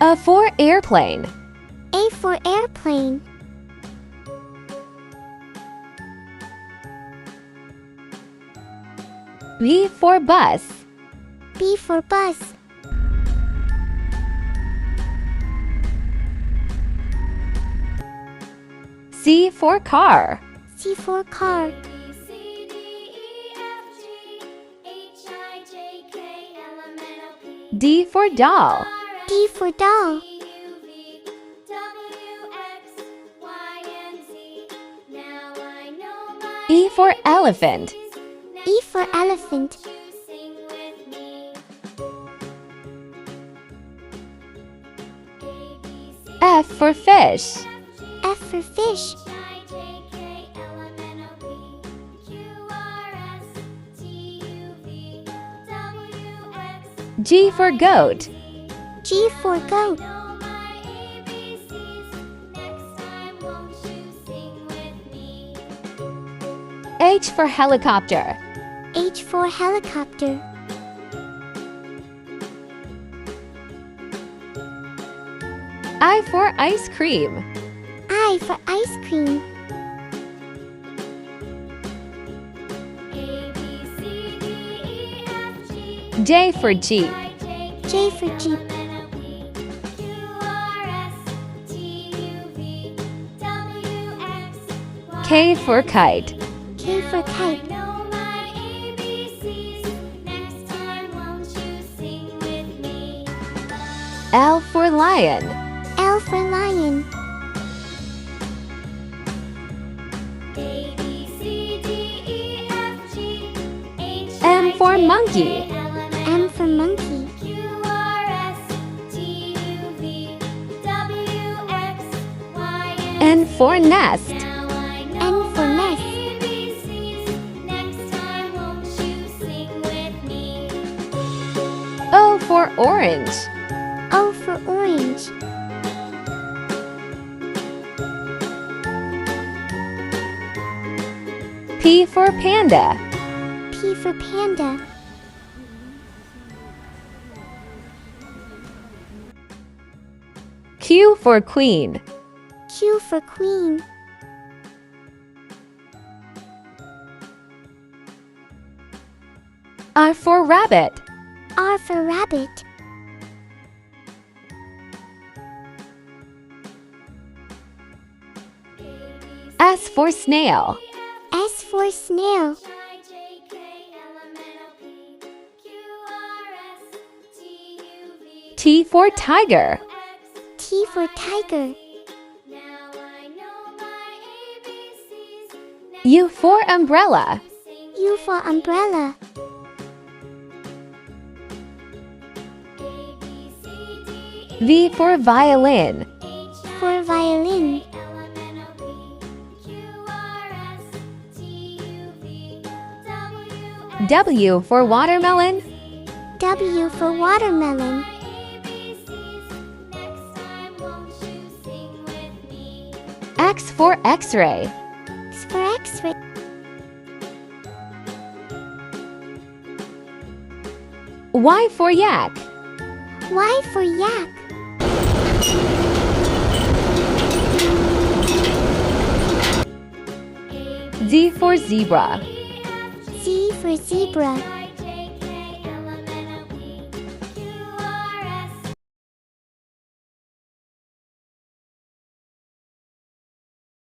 A for airplane. A for airplane. B for bus. B for bus. C for car. C for car. D for doll. D for doll. E for elephant. E for elephant. F for fish. F for fish. G for goat. G for goat. H for helicopter. H for helicopter. I for ice cream. I for ice cream. J for jeep. J for jeep. K for kite. K for kite. L for lion. L for lion. M for monkey. M for monkey. N for nest. N for nest. O for orange. O for orange. P for panda. P for panda. Q for queen. Q for queen. R for rabbit. R for rabbit. S for snail. S for snail. T for tiger. T for tiger. U for umbrella. U for umbrella. V for violin. For violin. W for watermelon. W for watermelon. X for x-ray. X for x-ray. Y for yak. Y for yak. Z for zebra. Z for zebra.